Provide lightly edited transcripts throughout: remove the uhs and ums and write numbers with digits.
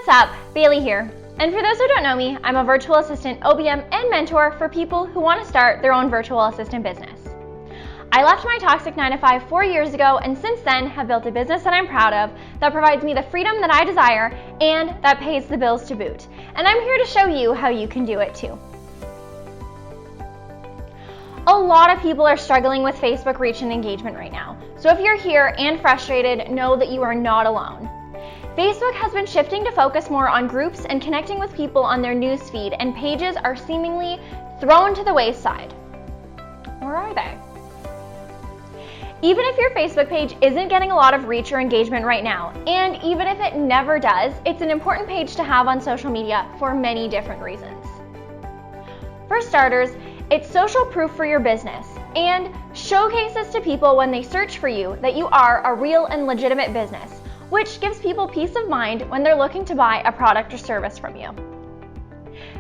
up? Bailey here. And for those who don't know me, I'm a virtual assistant, OBM, and mentor for people who want to start their own virtual assistant business. I left my toxic 9-to-5 4 years ago, and since then have built a business that I'm proud of, that provides me the freedom that I desire, and that pays the bills to boot. And I'm here to show you how you can do it too. A lot of people are struggling with Facebook reach and engagement right now. So if you're here and frustrated, know that you are not alone. Facebook has been shifting to focus more on groups and connecting with people on their news feed, and pages are seemingly thrown to the wayside. Or are they? Even if your Facebook page isn't getting a lot of reach or engagement right now, and even if it never does, it's an important page to have on social media for many different reasons. For starters, it's social proof for your business and showcases to people when they search for you that you are a real and legitimate business, which gives people peace of mind when they're looking to buy a product or service from you.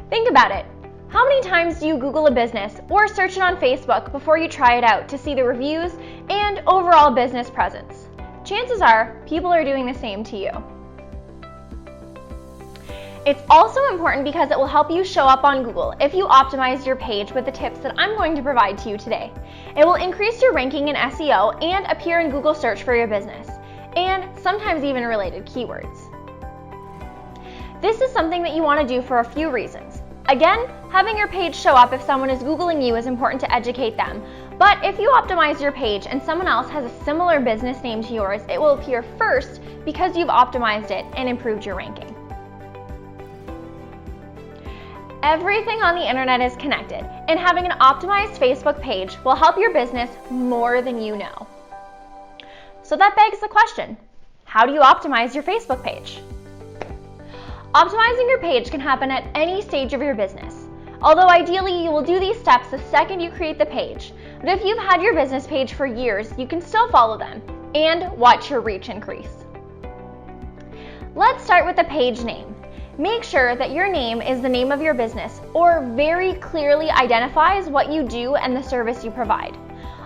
Think about it. How many times do you Google a business or search it on Facebook before you try it out to see the reviews and overall business presence? Chances are people are doing the same to you. It's also important because it will help you show up on Google if you optimize your page with the tips that I'm going to provide to you today. It will increase your ranking in SEO and appear in Google search for your business, and sometimes even related keywords. This is something that you want to do for a few reasons. Again, having your page show up if someone is Googling you is important to educate them, but if you optimize your page and someone else has a similar business name to yours, it will appear first because you've optimized it and improved your ranking. Everything on the internet is connected, and having an optimized Facebook page will help your business more than you know. So that begs the question, how do you optimize your Facebook page? Optimizing your page can happen at any stage of your business, although ideally you will do these steps the second you create the page. But if you've had your business page for years, you can still follow them and watch your reach increase. Let's start with the page name. Make sure that your name is the name of your business or very clearly identifies what you do and the service you provide.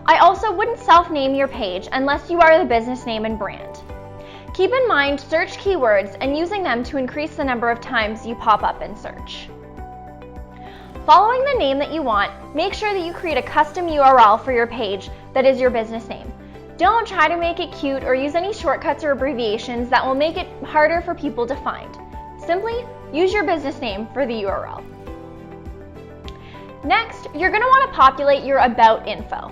I also wouldn't self-name your page unless you are the business name and brand. Keep in mind search keywords and using them to increase the number of times you pop up in search. Following the name that you want, make sure that you create a custom URL for your page that is your business name. Don't try to make it cute or use any shortcuts or abbreviations that will make it harder for people to find. Simply use your business name for the URL. Next, you're going to want to populate your about info.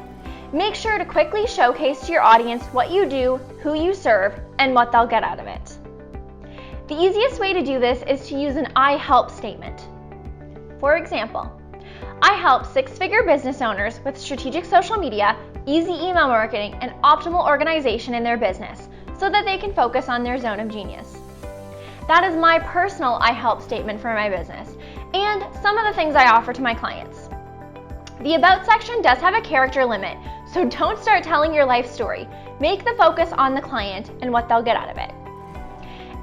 Make sure to quickly showcase to your audience what you do, who you serve, and what they'll get out of it. The easiest way to do this is to use an I help statement. For example, I help six-figure business owners with strategic social media, easy email marketing, and optimal organization in their business so that they can focus on their zone of genius. That is my personal I help statement for my business and some of the things I offer to my clients. The About section does have a character limit, so don't start telling your life story. Make the focus on the client and what they'll get out of it.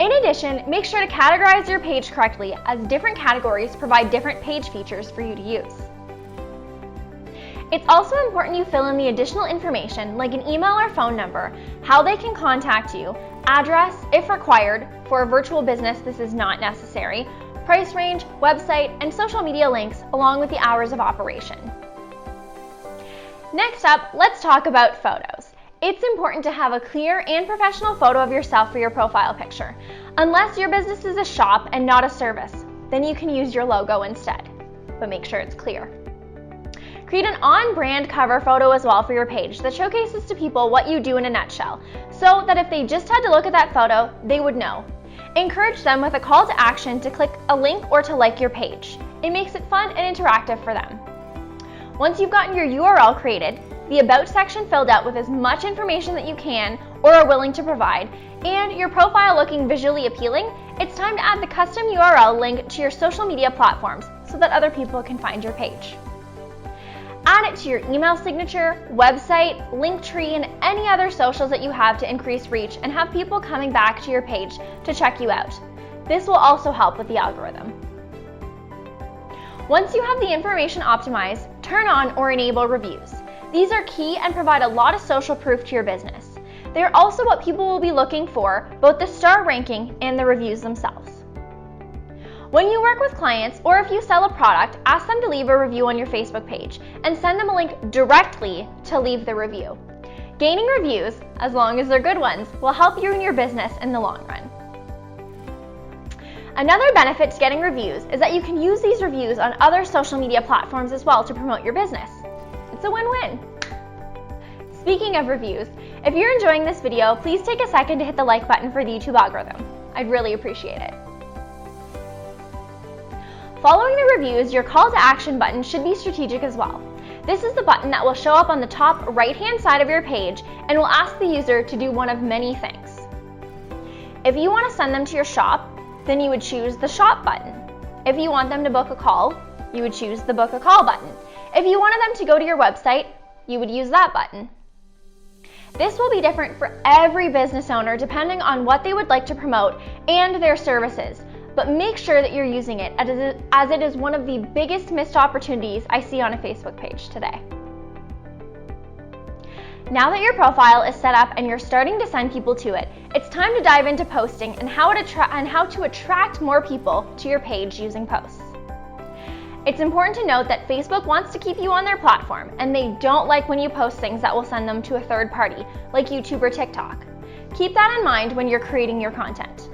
In addition, make sure to categorize your page correctly, as different categories provide different page features for you to use. It's also important you fill in the additional information like an email or phone number, how they can contact you, address if required. For a virtual business, this is not necessary, price range, website, and social media links, along with the hours of operation. Next up, let's talk about photos. It's important to have a clear and professional photo of yourself for your profile picture. Unless your business is a shop and not a service, then you can use your logo instead, but make sure it's clear. Create an on-brand cover photo as well for your page that showcases to people what you do in a nutshell, so that if they just had to look at that photo, they would know. Encourage them with a call to action to click a link or to like your page. It makes it fun and interactive for them. Once you've gotten your URL created, the About section filled out with as much information that you can or are willing to provide, and your profile looking visually appealing, it's time to add the custom URL link to your social media platforms so that other people can find your page. Add it to your email signature, website, Linktree, and any other socials that you have to increase reach and have people coming back to your page to check you out. This will also help with the algorithm. Once you have the information optimized, turn on or enable reviews. These are key and provide a lot of social proof to your business. They are also what people will be looking for, both the star ranking and the reviews themselves. When you work with clients or if you sell a product, ask them to leave a review on your Facebook page and send them a link directly to leave the review. Gaining reviews, as long as they're good ones, will help you and your business in the long run. Another benefit to getting reviews is that you can use these reviews on other social media platforms as well to promote your business. It's a win-win. Speaking of reviews, if you're enjoying this video, please take a second to hit the like button for the YouTube algorithm. I'd really appreciate it. Following the reviews, your call to action button should be strategic as well. This is the button that will show up on the top right-hand side of your page and will ask the user to do one of many things. If you want to send them to your shop, then you would choose the shop button. If you want them to book a call, you would choose the book a call button. If you wanted them to go to your website, you would use that button. This will be different for every business owner depending on what they would like to promote and their services, but make sure that you're using it as it is one of the biggest missed opportunities I see on a Facebook page today. Now that your profile is set up and you're starting to send people to it, it's time to dive into posting and how to attract more people to your page using posts. It's important to note that Facebook wants to keep you on their platform, and they don't like when you post things that will send them to a third party, like YouTube or TikTok. Keep that in mind when you're creating your content.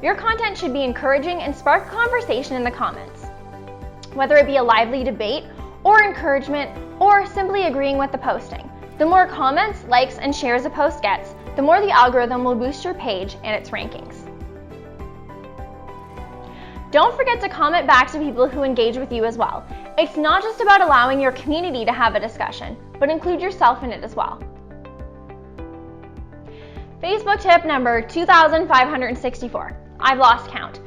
Your content should be encouraging and spark conversation in the comments, whether it be a lively debate or encouragement, or simply agreeing with the posting. The more comments, likes, and shares a post gets, the more the algorithm will boost your page and its rankings. Don't forget to comment back to people who engage with you as well. It's not just about allowing your community to have a discussion, but include yourself in it as well. Facebook tip number 2564. I've lost count.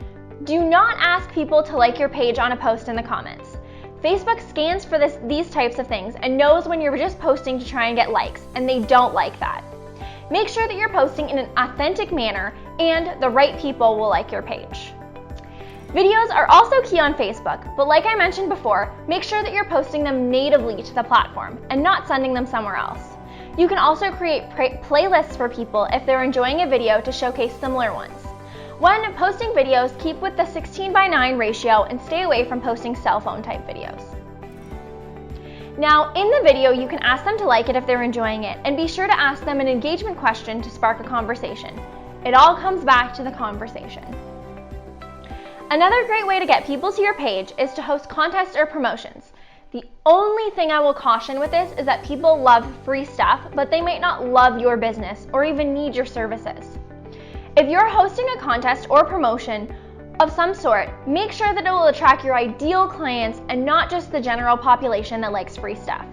Do not ask people to like your page on a post in the comments. Facebook scans for these types of things and knows when you're just posting to try and get likes, and they don't like that. Make sure that you're posting in an authentic manner and the right people will like your page. Videos are also key on Facebook, but like I mentioned before, make sure that you're posting them natively to the platform and not sending them somewhere else. You can also create playlists for people if they're enjoying a video to showcase similar ones. When posting videos, keep with the 16:9 ratio and stay away from posting cell phone type videos. Now, in the video, you can ask them to like it if they're enjoying it, and be sure to ask them an engagement question to spark a conversation. It all comes back to the conversation. Another great way to get people to your page is to host contests or promotions. The only thing I will caution with this is that people love free stuff, but they might not love your business or even need your services. If you're hosting a contest or promotion of some sort, make sure that it will attract your ideal clients and not just the general population that likes free stuff.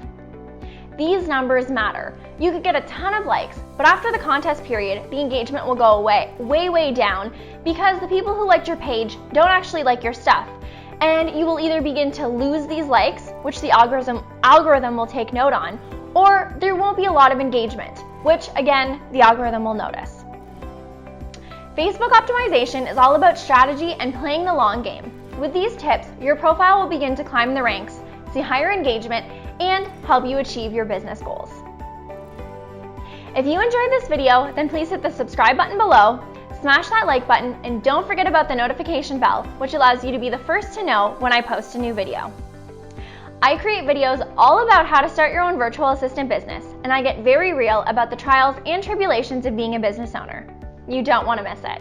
These numbers matter. You could get a ton of likes, but after the contest period, the engagement will go way down because the people who liked your page don't actually like your stuff. And you will either begin to lose these likes, which the algorithm will take note on, or there won't be a lot of engagement, which again, the algorithm will notice. Facebook optimization is all about strategy and playing the long game. With these tips, your profile will begin to climb the ranks, see higher engagement, and help you achieve your business goals. If you enjoyed this video, then please hit the subscribe button below, smash that like button, and don't forget about the notification bell, which allows you to be the first to know when I post a new video. I create videos all about how to start your own virtual assistant business, and I get very real about the trials and tribulations of being a business owner. You don't want to miss it.